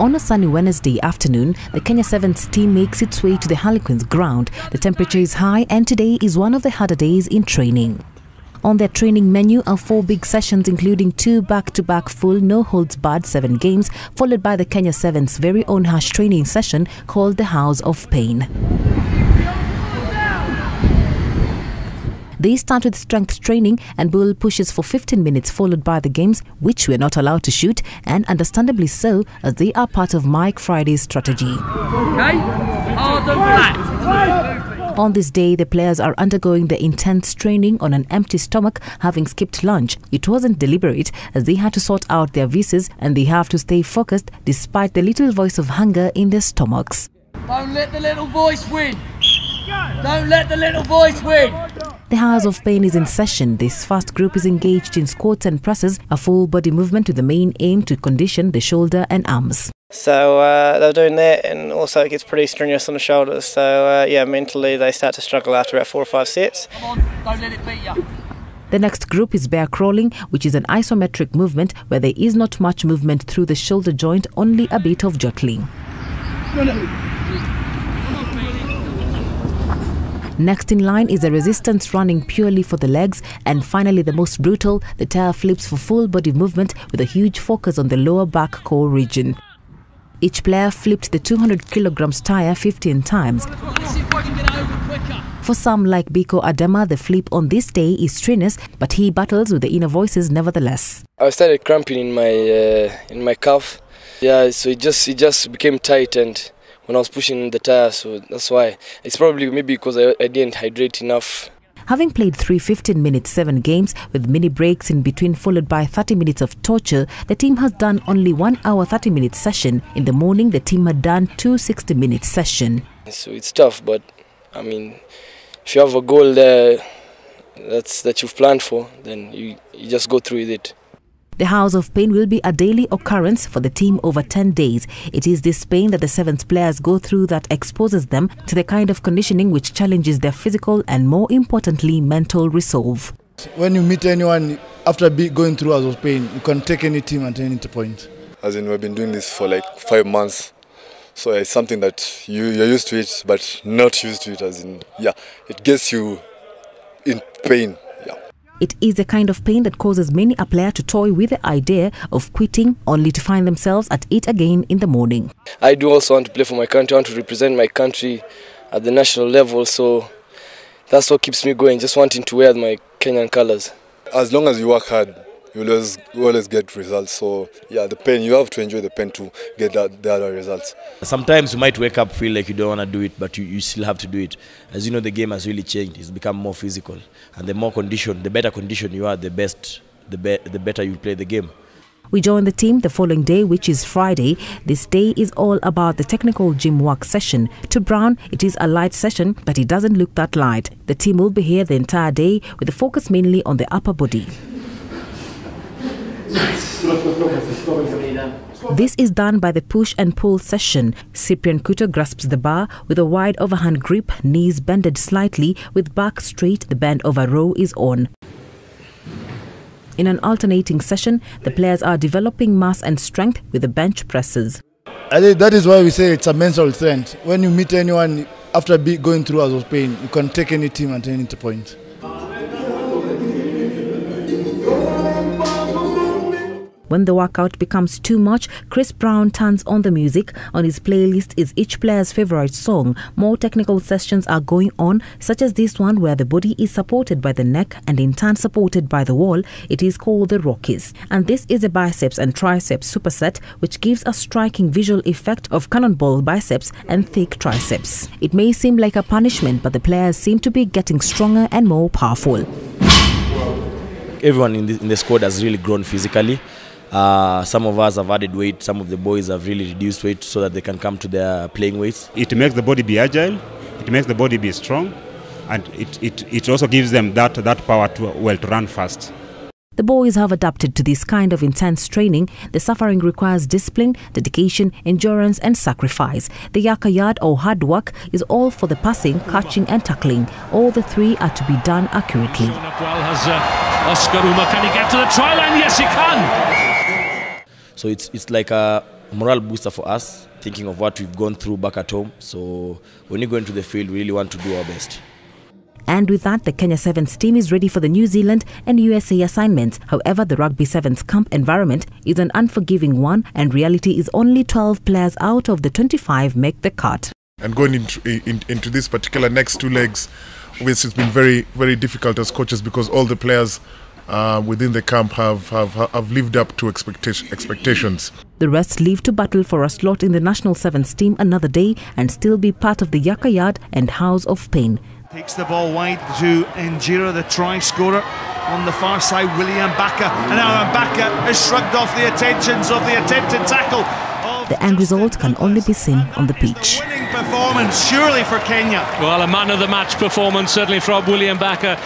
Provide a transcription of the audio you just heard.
On a sunny Wednesday afternoon, the Kenya Sevens team makes its way to the Harlequins ground. The temperature is high and today is one of the harder days in training. On their training menu are 4 big sessions including 2 back-to-back full no-holds-barred 7 games, followed by the Kenya Sevens' very own harsh training session called the House of Pain. They start with strength training and bull pushes for 15 minutes, followed by the games, which we're not allowed to shoot, and understandably so, as they are part of Mike Friday's strategy. On this day, the players are undergoing the intense training on an empty stomach, having skipped lunch. It wasn't deliberate, as they had to sort out their visas and they have to stay focused despite the little voice of hunger in their stomachs. Don't let the little voice win! Don't let the little voice win! The House of Pain is in session. This first group is engaged in squats and presses, a full body movement with the main aim to condition the shoulder and arms. So they're doing that, and also it gets pretty strenuous on the shoulders. So yeah, mentally they start to struggle after about 4 or 5 sets. Come on, don't let it beat you. The next group is bear crawling, which is an isometric movement where there is not much movement through the shoulder joint, only a bit of juggling. Next in line is a resistance running purely for the legs, and finally the most brutal, the tire flips for full body movement with a huge focus on the lower back core region. Each player flipped the 200 kilograms tire 15 times. For some like Biko Adema, the flip on this day is strenuous, but he battles with the inner voices nevertheless. I started cramping in my calf. Yeah, so it just became tight, and when I was pushing the tire, so that's why. It's probably maybe because I didn't hydrate enough. Having played 3 15-minute 7 games with mini breaks in between followed by 30 minutes of torture, the team has done only 1 hour 30-minute session. In the morning, the team had done 2 60-minute sessions. So it's tough, but I mean, if you have a goal there that you've planned for, then you just go through with it. The House of Pain will be a daily occurrence for the team over 10 days. It is this pain that the Sevens players go through that exposes them to the kind of conditioning which challenges their physical and, more importantly, mental resolve. When you meet anyone after going through House of Pain, you can take any team at any point. As in, we've been doing this for like 5 months. So it's something that you're used to it, but not used to it, as in, yeah, it gets you in pain. It is the kind of pain that causes many a player to toy with the idea of quitting, only to find themselves at it again in the morning. I do also want to play for my country. I want to represent my country at the national level, so that's what keeps me going, just wanting to wear my Kenyan colours. As long as you work hard, you always get results. So yeah, the pain, you have to enjoy the pain to get the other results. Sometimes you might wake up, feel like you don't want to do it, but you still have to do it. As you know, the game has really changed. It's become more physical, and the more conditioned, the better condition you are, the better you play the game. We join the team the following day, which is Friday. This day is all about the technical gym work session. To Brown, it is a light session, but it doesn't look that light. The team will be here the entire day with the focus mainly on the upper body. This is done by the push and pull session. Cyprian Kuto grasps the bar with a wide overhand grip, knees bended slightly, with back straight. The bend over row is on. In an alternating session, the players are developing mass and strength with the bench presses. I think that is why we say it's a mental strength. When you meet anyone after going through House of Pain, you can take any team at any point. When the workout becomes too much, Chris Brown turns on the music. On his playlist is each player's favorite song. More technical sessions are going on, such as this one where the body is supported by the neck and in turn supported by the wall. It is called the Rockies. And this is a biceps and triceps superset, which gives a striking visual effect of cannonball biceps and thick triceps. It may seem like a punishment, but the players seem to be getting stronger and more powerful. Everyone in the squad has really grown physically. Some of us have added weight, some of the boys have really reduced weight so that they can come to their playing weights. It makes the body be agile, it makes the body be strong, and it also gives them that power to run fast. The boys have adapted to this kind of intense training. The suffering requires discipline, dedication, endurance and sacrifice. The yaka yard or hard work is all for the passing, catching and tackling. All the 3 are to be done accurately. Oscar Uma, can he get to the try line? Yes, he can! So it's like a morale booster for us, thinking of what we've gone through back at home. So when you go into the field, we really want to do our best. And with that, the Kenya Sevens team is ready for the New Zealand and USA assignments. However, the Rugby Sevens camp environment is an unforgiving one, and reality is only 12 players out of the 25 make the cut. And going into this particular next two legs, obviously it's been very, very difficult as coaches because all the players within the camp have lived up to expectations. The rest leave to battle for a slot in the National Sevens team another day and still be part of the Yaka Yard and House of Pain. Takes the ball wide to Njira, the try scorer. On the far side, William Mbaka. And now Mbaka has shrugged off the attentions of the attempted tackle. The end result can only be seen on the pitch. Winning performance, surely, for Kenya. Well, a man of the match performance, certainly from William Mbaka.